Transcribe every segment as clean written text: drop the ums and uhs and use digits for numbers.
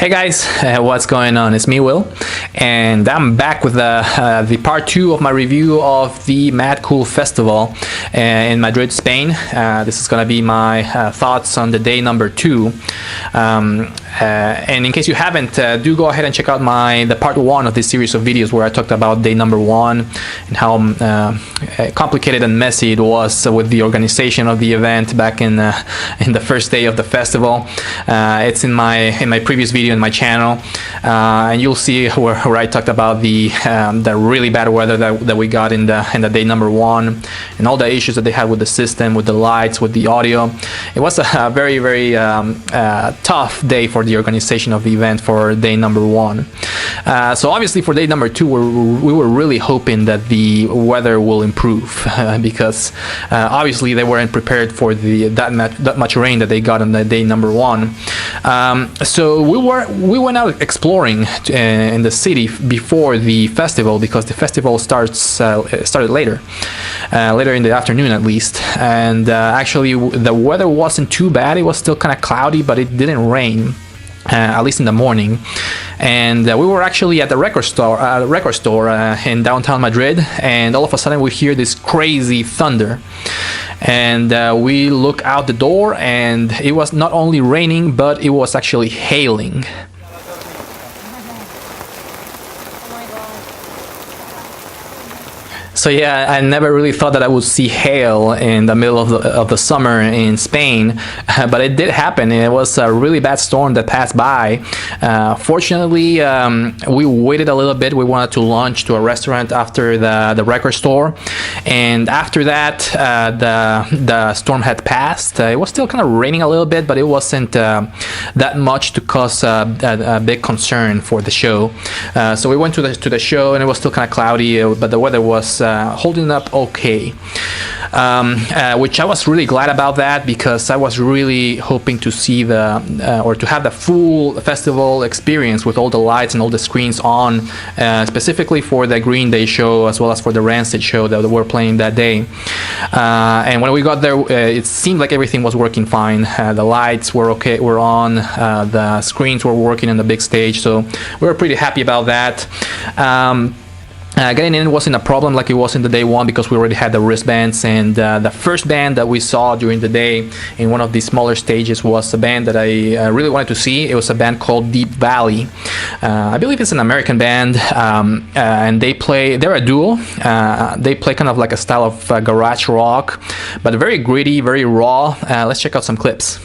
Hey guys, what's going on? It's me, Will, and I'm back with the part 2 of my review of the Mad Cool Festival in Madrid, Spain. This is gonna be my thoughts on the day number 2. And in case you haven't, do go ahead and check out the part 1 of this series of videos where I talked about day number 1 and how complicated and messy it was with the organization of the event back in the first day of the festival. It's in my previous video in my channel, and you'll see where I talked about the really bad weather that we got in the day number 1 and all the issues that they had with the system, with the lights, with the audio. It was a very tough day for the organization of the event for day number 1. So obviously for day number 2 we were really hoping that the weather will improve because obviously they weren't prepared for that much rain that they got on the day number 1. So we went out exploring in the city before the festival, because the festival started later in the afternoon at least, and actually the weather wasn't too bad. It was still kind of cloudy, but it didn't rain. At least in the morning. And we were actually at the record store in downtown Madrid, and all of a sudden we hear this crazy thunder, and we look out the door, and it was not only raining, but it was actually hailing. So yeah, I never really thought that I would see hail in the middle of the summer in Spain, but it did happen. It was a really bad storm that passed by. Fortunately, we waited a little bit. We wanted to lunch to a restaurant after the record store, and after that, the storm had passed. It was still kind of raining a little bit, but it wasn't that much to cause a big concern for the show. So we went to the show, and it was still kind of cloudy, but the weather was holding up okay, which I was really glad about that, because I was really hoping to see or to have the full festival experience with all the lights and all the screens on, specifically for the Green Day show as well as for the Rancid show that were playing that day. And when we got there, it seemed like everything was working fine. The lights were on, the screens were working on the big stage, so we were pretty happy about that. Getting in wasn't a problem like it was in the day 1, because we already had the wristbands, and the first band that we saw during the day in one of the smaller stages was a band that I really wanted to see. It was a band called Deep Valley. I believe it's an American band, and they're a duo. They play kind of like a style of garage rock, but very gritty, very raw. Let's check out some clips.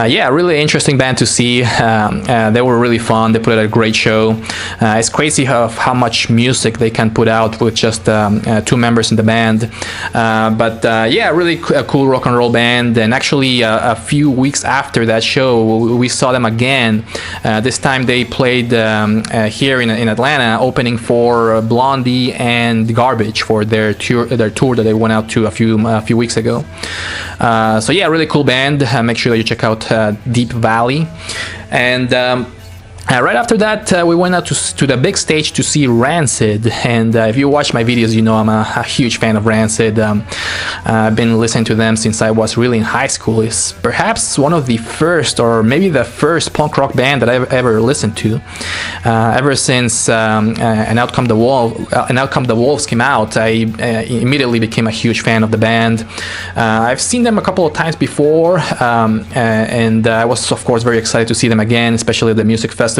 Yeah, really interesting band to see. They were really fun. They put out a great show. It's crazy how much music they can put out with just 2 members in the band. But yeah, really cool rock and roll band. And actually, a few weeks after that show, we saw them again. This time they played here in Atlanta, opening for Blondie and Garbage for their tour that they went out to a few weeks ago. So yeah, really cool band. Make sure that you check out Deep Valley. And right after that, we went out to the big stage to see Rancid, and if you watch my videos, you know I'm a huge fan of Rancid. I've been listening to them since I was really in high school. It's perhaps one of the first, or maybe the first, punk rock band that I've ever listened to. Ever since and Out Come the Wolves came out, I immediately became a huge fan of the band. I've seen them a couple of times before, and I was of course very excited to see them again, especially at the music festival.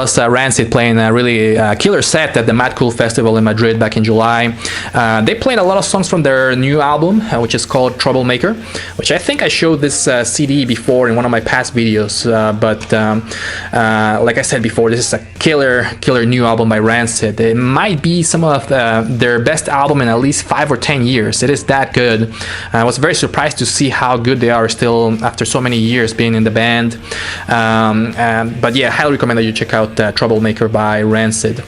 was Rancid playing a really killer set at the Mad Cool Festival in Madrid back in July. They played a lot of songs from their new album, which is called Troublemaker, which I think I showed this CD before in one of my past videos, but like I said before, this is a killer new album by Rancid. It might be some of their best album in at least 5 or 10 years. It is that good. I was very surprised to see how good they are still after so many years being in the band. But yeah, I highly recommend that you check out Troublemaker by Rancid.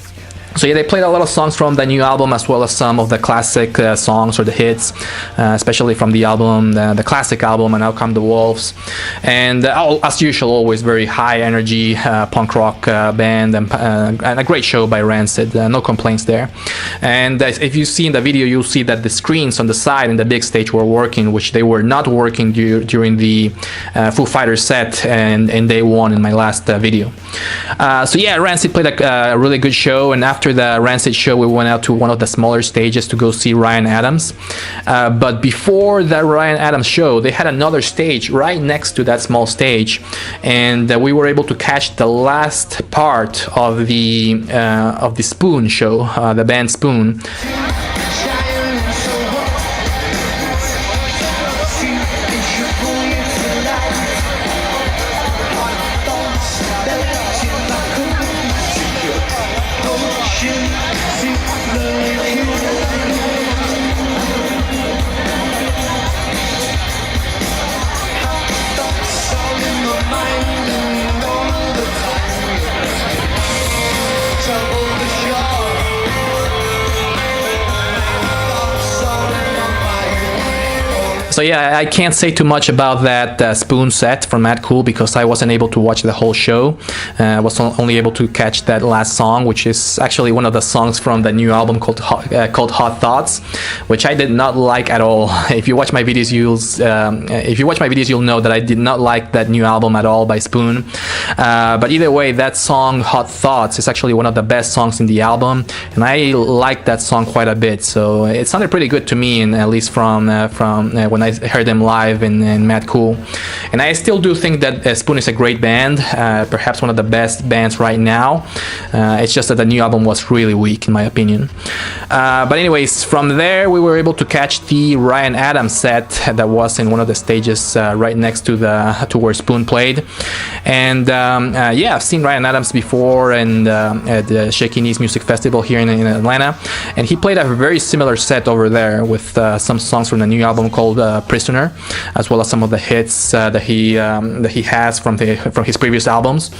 So yeah, they played a lot of songs from the new album, as well as some of the classic songs or the hits, especially from the album, the classic album, And Out Come the Wolves. And as usual, always very high energy punk rock band, and a great show by Rancid. No complaints there. And if you see in the video, you'll see that the screens on the side in the big stage were working, which they were not working during the Foo Fighters set and day one in my last video. So yeah, Rancid played a really good show, and after the Rancid show, we went out to one of the smaller stages to go see Ryan Adams. But before the Ryan Adams show, they had another stage right next to that small stage, and we were able to catch the last part of the Spoon show, the band Spoon. So yeah, I can't say too much about that Spoon set from Mad Cool because I wasn't able to watch the whole show. I was only able to catch that last song, which is actually one of the songs from the new album called Hot Thoughts, which I did not like at all. If you watch my videos, you'll know that I did not like that new album at all by Spoon. But either way, that song Hot Thoughts is actually one of the best songs in the album, and I like that song quite a bit. So it sounded pretty good to me, and at least from when I heard them live in Mad Cool. And I still do think that Spoon is a great band, perhaps one of the best bands right now. It's just that the new album was really weak in my opinion. But anyways, from there we were able to catch the Ryan Adams set that was in one of the stages right next to where Spoon played. And yeah, I've seen Ryan Adams before and at the Shaky Knees Music Festival here in Atlanta, and he played a very similar set over there with some songs from the new album called Prisoner, as well as some of the hits that he has from his previous albums.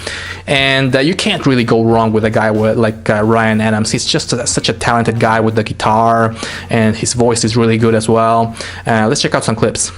And you can't really go wrong with a guy like Ryan Adams. He's just such a talented guy with the guitar, and his voice is really good as well. Let's check out some clips.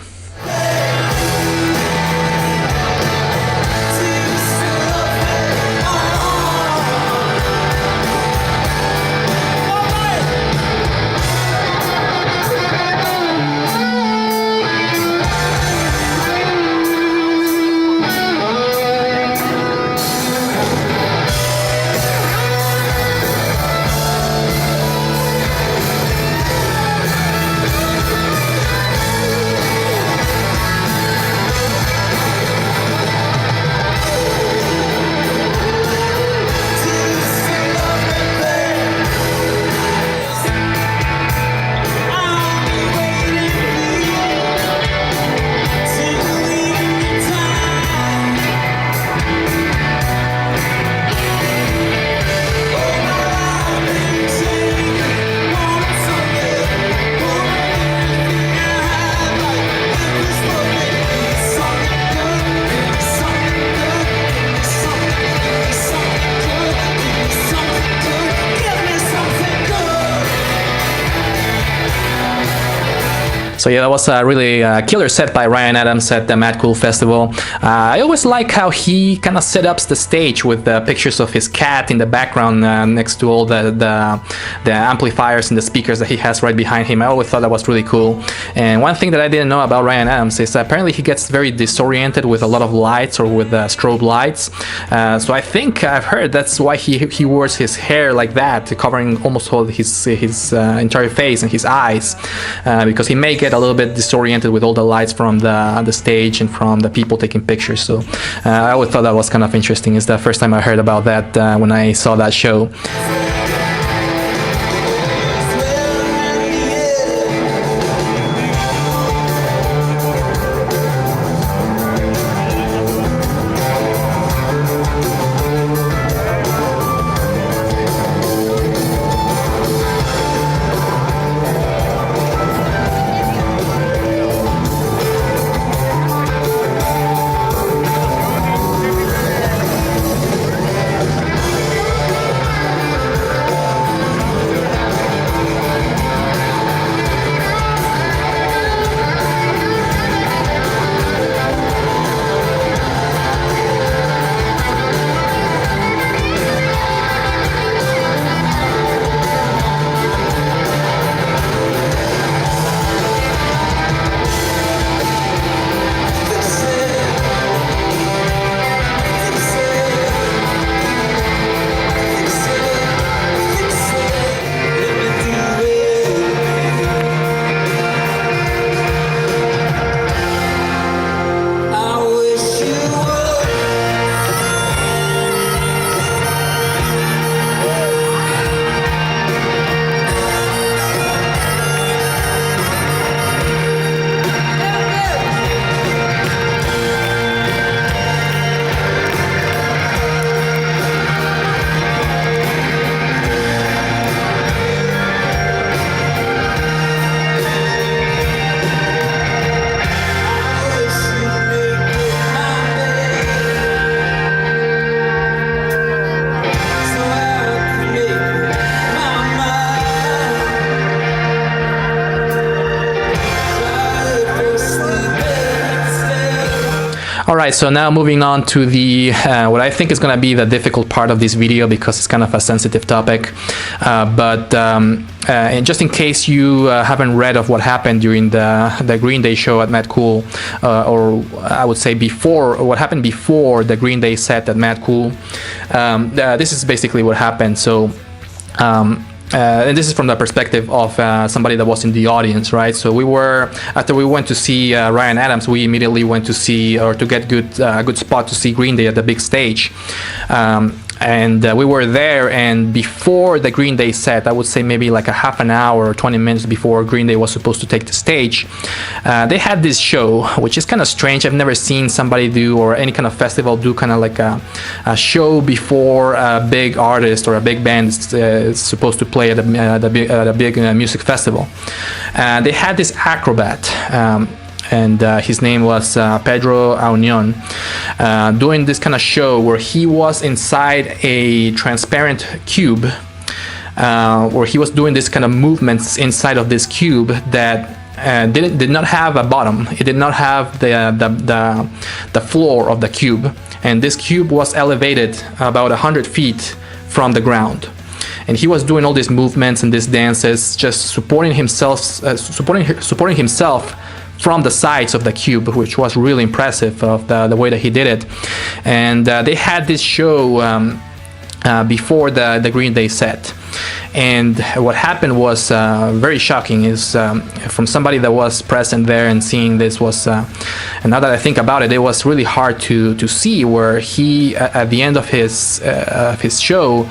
So yeah, that was a really killer set by Ryan Adams at the Mad Cool Festival. I always like how he kind of set up the stage with the pictures of his cat in the background next to all the amplifiers and the speakers that he has right behind him. I always thought that was really cool. And one thing that I didn't know about Ryan Adams is apparently he gets very disoriented with a lot of lights or with strobe lights. So I think I've heard that's why he wears his hair like that, covering almost all his entire face and his eyes, because he may get a little bit disoriented with all the lights from the stage and from the people taking pictures. So I always thought that was kind of interesting. It's the first time I heard about that when I saw that show. Alright, so now moving on to the what I think is going to be the difficult part of this video, because it's kind of a sensitive topic, and just in case you haven't read of what happened during the Green Day show at Mad Cool, or I would say before, what happened before the Green Day set at Mad Cool, this is basically what happened. So and this is from the perspective of somebody that was in the audience, right? So we were, after we went to see Ryan Adams, we immediately went to see, or to get good spot to see Green Day at the big stage. And we were there, and before the Green Day set, I would say maybe like a half an hour or 20 minutes before Green Day was supposed to take the stage, they had this show, which is kind of strange. I've never seen somebody do, or any kind of festival do, kind of like a show before a big artist or a big band is supposed to play at a big music festival. They had this acrobat, and his name was Pedro Aunion, doing this kind of show where he was inside a transparent cube, where he was doing this kind of movements inside of this cube that did not have a bottom. It did not have the floor of the cube, and this cube was elevated about 100 feet from the ground. And he was doing all these movements and these dances, just supporting himself from the sides of the cube, which was really impressive of the way that he did it. And they had this show before the Green Day set. And what happened was very shocking. Is from somebody that was present there and seeing this was, and now that I think about it, it was really hard to see, where he at the end of his show,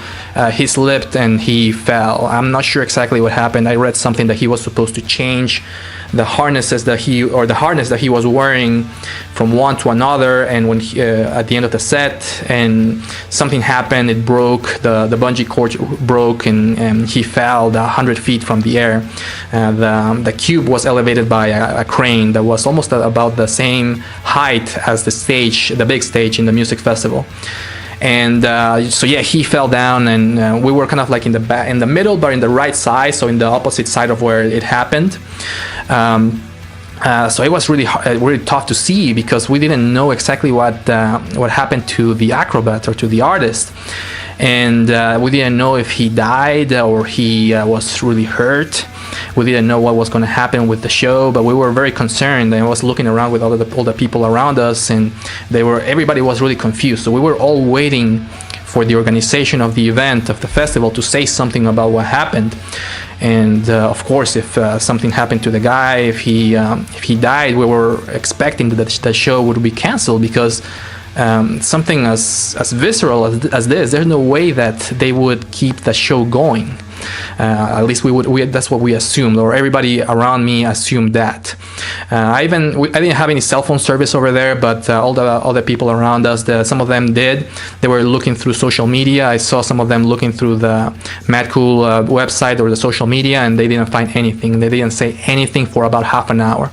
he slipped and he fell. I'm not sure exactly what happened. I read something that he was supposed to change the harnesses that the harness that he was wearing from one to another, and when he, at the end of the set, and something happened, it broke, the bungee cord broke, and he fell 100 feet from the air. The cube was elevated by a crane that was almost about the same height as the big stage in the music festival. And so yeah, he fell down, and we were kind of like in the middle, but in the right side, so in the opposite side of where it happened. So it was really tough to see, because we didn't know exactly what happened to the acrobat or to the artist, and we didn't know if he died or he was really hurt. We didn't know what was going to happen with the show, but we were very concerned. And I was looking around with all the people around us, and everybody was really confused. So we were all waiting for the organization of the event, of the festival, to say something about what happened. And of course, if something happened to the guy, if he died, we were expecting that the show would be canceled, because something as visceral as this, there's no way that they would keep the show going. At least that's what we assumed, or everybody around me assumed that. I didn't have any cell phone service over there, but all the people around us, some of them did. They were looking through social media. I saw some of them looking through the Mad Cool website or the social media, and they didn't find anything. They didn't say anything for about half an hour.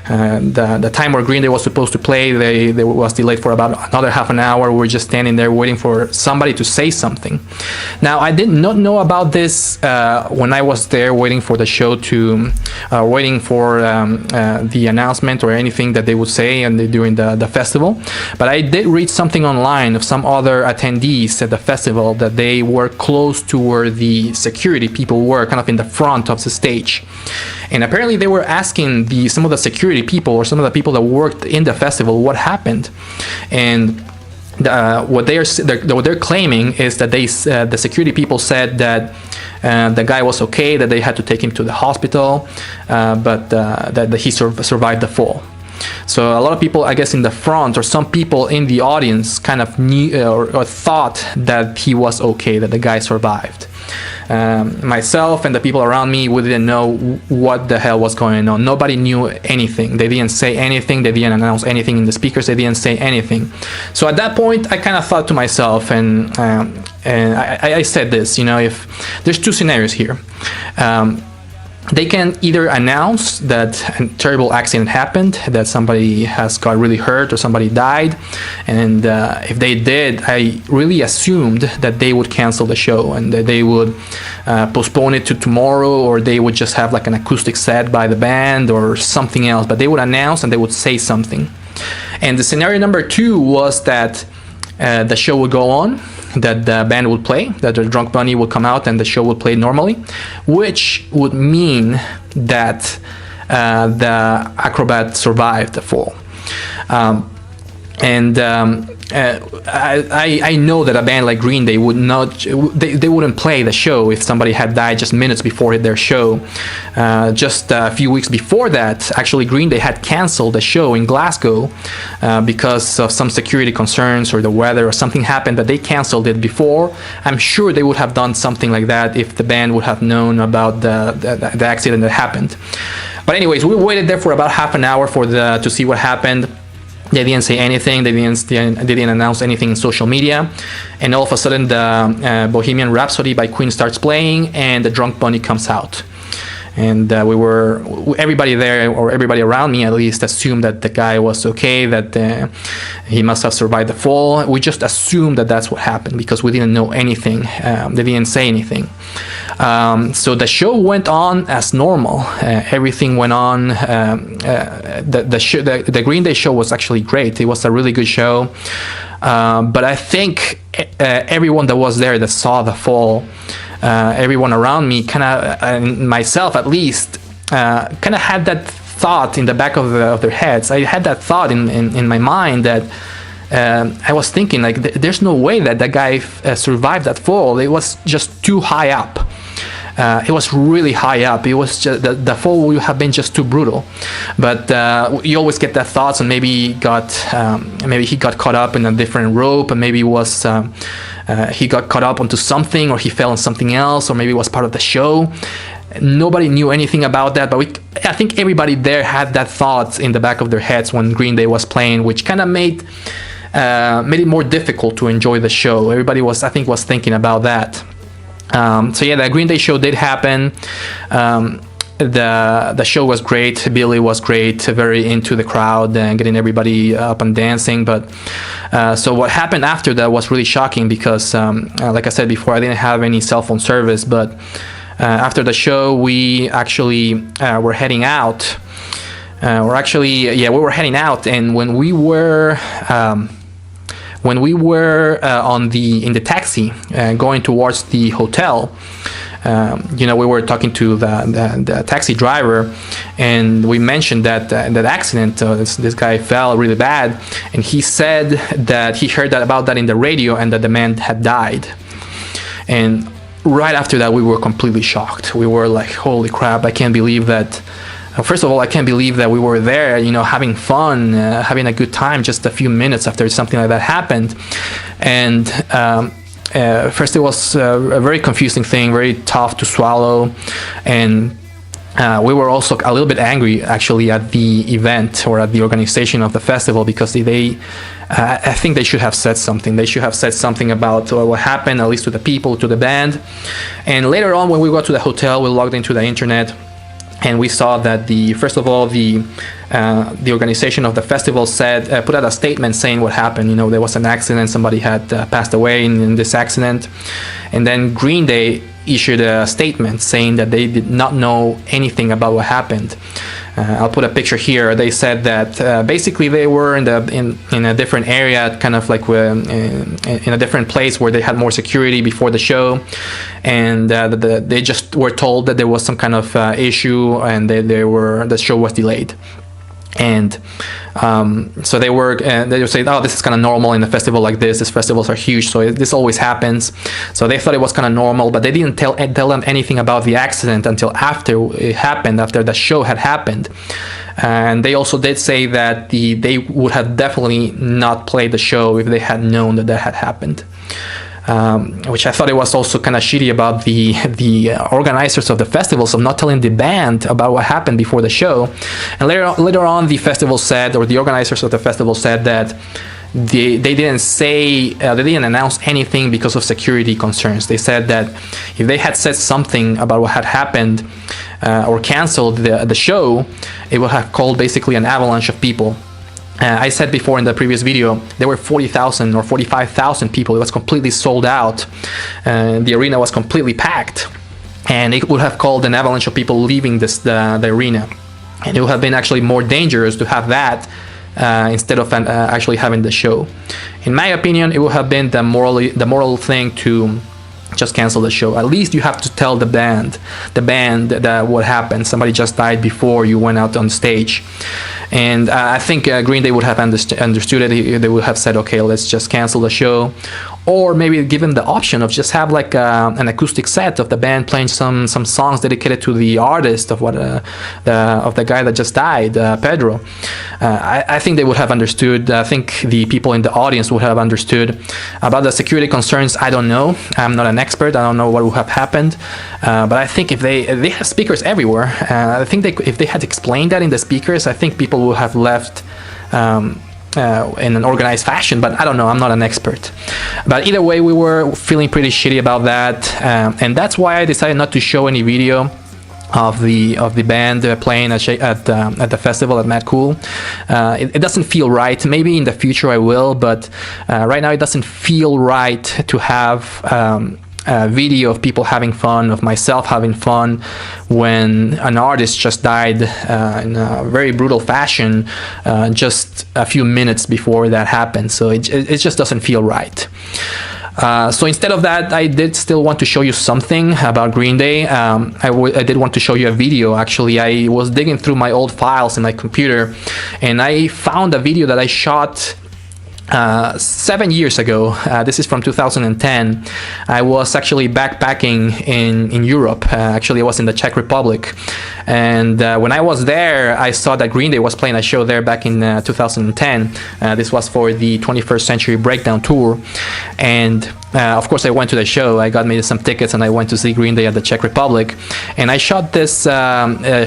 The time where Green Day was supposed to play, they was delayed for about another half an hour. We were just standing there waiting for somebody to say something. Now, I did not know about this when I was there waiting for the show waiting for the announcement or anything that they would say during the festival. But I did read something online of some other attendees at the festival that they were close to where the security people were, kind of in the front of the stage. And apparently they were asking some of the security people or some of the people that worked in the festival what happened. And what they're claiming is that the security people said that the guy was okay, that they had to take him to the hospital, but that he survived the fall. So a lot of people, I guess, in the front, or some people in the audience, kind of knew or thought that he was okay, that the guy survived. Myself and the people around me, we didn't know what the hell was going on. Nobody knew anything. They didn't say anything. They didn't announce anything in the speakers. They didn't say anything. So at that point, I kind of thought to myself, and I said this, if there's two scenarios here. They can either announce that a terrible accident happened, that somebody has got really hurt or somebody died, and if they did, I really assumed that they would cancel the show and that they would postpone it to tomorrow, or they would just have like an acoustic set by the band or something else, but they would announce and they would say something. And the scenario number two was that the show would go on, that the band would play, that the Drunk Bunny would come out and the show would play normally, which would mean that the acrobat survived the fall. I know that a band like Green Day would not, they wouldn't play the show if somebody had died just minutes before their show. Just a few weeks before that, actually, Green Day had canceled the show in Glasgow because of some security concerns or the weather or something happened, but they canceled it before. I'm sure they would have done something like that if the band would have known about the accident that happened. But anyways, we waited there for about half an hour to see what happened. They didn't say anything. They didn't announce anything in social media, and all of a sudden, the Bohemian Rhapsody by Queen starts playing, and the Drunk Bunny comes out. And everybody there, or everybody around me at least, assumed that the guy was okay, that he must have survived the fall. We just assumed that that's what happened because we didn't know anything. They didn't say anything. So the show went on as normal. Everything went on. The Green Day show was actually great. It was a really good show. But I think everyone that was there that saw the fall, everyone around me, and myself at least, kind of had that thought in the back of their heads. I had that thought in my mind that I was thinking, like, there's no way that guy survived that fall. It was just too high up. It was really high up. It was just the fall would have been just too brutal. But you always get that thoughts, and maybe he got caught up in a different rope, and maybe he got caught up onto something, or he fell on something else, or maybe it was part of the show. Nobody knew anything about that, but I think everybody there had that thought in the back of their heads when Green Day was playing, which kind of made it more difficult to enjoy the show. Everybody was thinking about that. So yeah, the Green Day show did happen. The show was great. Billy was great, very into the crowd and getting everybody up and dancing. But so what happened after that was really shocking because, like I said before, I didn't have any cell phone service. But after the show, we actually were heading out. We were heading out, and when we were in the taxi going towards the hotel, we were talking to the taxi driver, and we mentioned that accident. This guy fell really bad, and he said that he heard about that in the radio, and that the man had died. And right after that, we were completely shocked. We were like, holy crap, I can't believe that. First of all, I can't believe that we were there, having fun, having a good time just a few minutes after something like that happened. And first, it was a very confusing thing, very tough to swallow. And we were also a little bit angry, actually, at the event or at the organization of the festival, because I think they should have said something. They should have said something about what happened, at least to the people, to the band. And later on, when we got to the hotel, we logged into the internet, and we saw that first of all, the organization of the festival put out a statement saying what happened. There was an accident, somebody had passed away in this accident. And then Green Day issued a statement saying that they did not know anything about what happened. I'll put a picture here. They said that basically they were in a different area, kind of like in a different place where they had more security before the show, and they just were told that there was some kind of issue, and the show was delayed. And so they were saying, oh, this is kind of normal in a festival like this. These festivals are huge, so this always happens. So they thought it was kind of normal, but they didn't tell them anything about the accident until after it happened, after the show had happened. And they also did say that they would have definitely not played the show if they had known that had happened. Which I thought it was also kind of shitty about the organizers of the festivals of not telling the band about what happened before the show. And later on, the festival said, or the organizers of the festival said, that they didn't announce anything because of security concerns. They said that if they had said something about what had happened or canceled the show, it would have called basically an avalanche of people. I said before in the previous video, there were 40,000 or 45,000 people. It was completely sold out. The arena was completely packed, and it would have called an avalanche of people leaving the arena. And it would have been actually more dangerous to have that instead of actually having the show. In my opinion, it would have been the moral thing to just cancel the show. At least you have to tell the band that what happened. Somebody just died before you went out on stage. And I think Green Day would have understood it. They would have said, okay, let's just cancel the show. Or maybe give them the option of just have like an acoustic set of the band playing some songs dedicated to the artist of the guy that just died, Pedro. I think they would have understood. I think the people in the audience would have understood. About the security concerns, I don't know. I'm not an expert. I don't know what would have happened. But I think if they have speakers everywhere, I think if they had explained that in the speakers, I think people would have left in an organized fashion. But I don't know, I'm not an expert. But either way, we were feeling pretty shitty about that, and that's why I decided not to show any video of the band playing at the festival at Mad Cool. It doesn't feel right. Maybe in the future I will, but right now it doesn't feel right to have a video of people having fun, of myself having fun, when an artist just died in a very brutal fashion just a few minutes before that happened. So it just doesn't feel right. So instead of that, I did still want to show you something about Green Day. I did want to show you a video. Actually, I was digging through my old files in my computer, and I found a video that I shot 7 years ago. This is from 2010. I was actually backpacking in Europe. Actually, I was in the Czech Republic, and when I was there, I saw that Green Day was playing a show there back in 2010. This was for the 21st Century Breakdown tour, and of course I went to the show. I got me some tickets and I went to see Green Day at the Czech Republic, and I shot this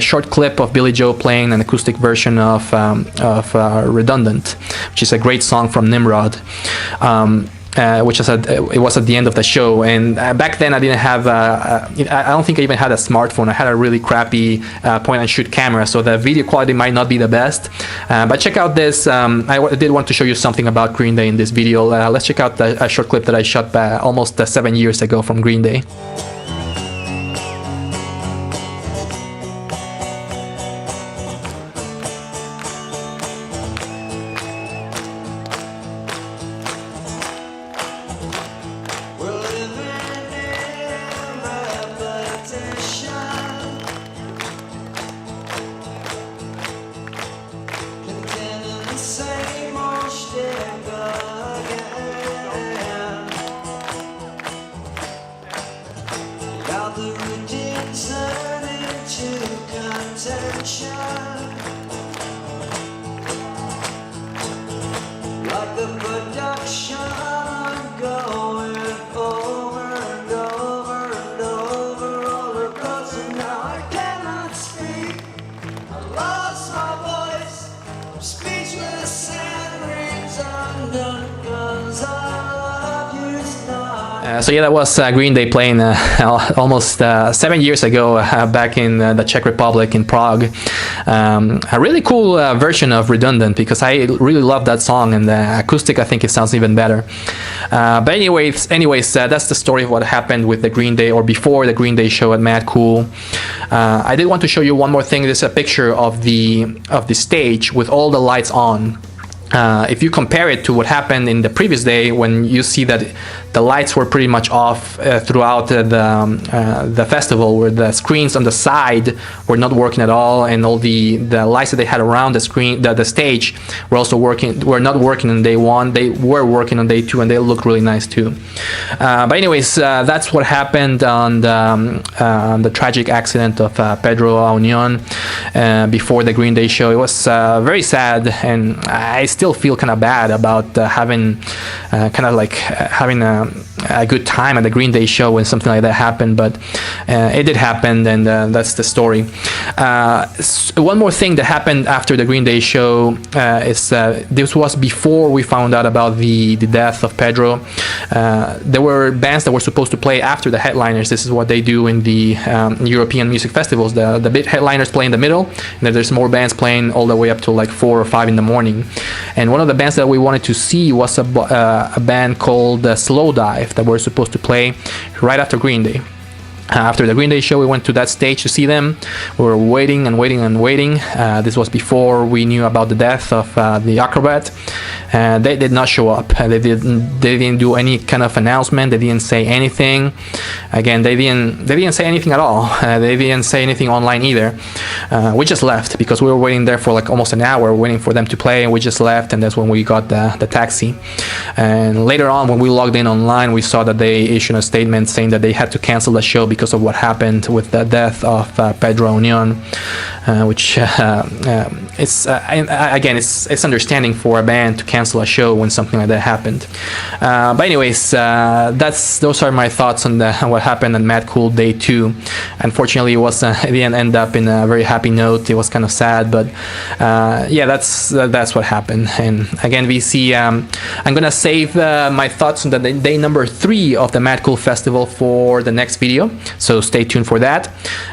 short clip of Billy Joe playing an acoustic version of Redundant, which is a great song from Nimrod, which is it was at the end of the show. And back then I didn't have I don't think I even had a smartphone. I had a really crappy point and shoot camera, so the video quality might not be the best, but check out this. I did want to show you something about Green Day in this video. Let's check out a short clip that I shot almost 7 years ago from Green Day. So yeah, that was Green Day playing almost 7 years ago back in the Czech Republic in Prague. A really cool version of Redundant, because I really love that song, and the acoustic, I think it sounds even better. But anyways, that's the story of what happened with the Green Day, or before the Green Day show at Mad Cool. I did want to show you one more thing. This is a picture of the stage with all the lights on. If you compare it to what happened in the previous day, when you see that the lights were pretty much off throughout the festival, where the screens on the side were not working at all, and all the lights that they had around the screen, the stage, were not working on day one. They were working on day two, and they look really nice too. But anyways, that's what happened on the tragic accident of Pedro Aunion before the Green Day show. It was very sad, and I still feel kind of bad about having a good time at the Green Day show when something like that happened, but it did happen, and that's the story. One more thing that happened after the Green Day show is this was before we found out about the death of Pedro. There were bands that were supposed to play after the headliners. This is what they do in the European music festivals. The big headliners play in the middle, and then there's more bands playing all the way up to like 4 or 5 in the morning. And one of the bands that we wanted to see was a band called Slow Dive that were supposed to play right after Green Day. After the Green Day show, we went to that stage to see them. We were waiting and waiting and waiting. This was before we knew about the death of the acrobat. They did not show up. They didn't do any kind of announcement. They didn't say anything. Again, they didn't say anything at all. They didn't say anything online either. We just left because we were waiting there for like almost an hour, waiting for them to play, and we just left. And that's when we got the taxi. And later on, when we logged in online, we saw that they issued a statement saying that they had to cancel the show because of what happened with the death of Pedro Aunion, which it's understanding for a band to cancel a show when something like that happened. But anyways, those are my thoughts on what happened on Mad Cool Day 2. Unfortunately, it didn't end up in a very happy note. It was kind of sad, but yeah, that's what happened. And again, we see. I'm gonna save my thoughts on the day number 3 of the Mad Cool Festival for the next video. So stay tuned for that.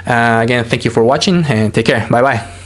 Again, thank you for watching, and take care. Bye bye.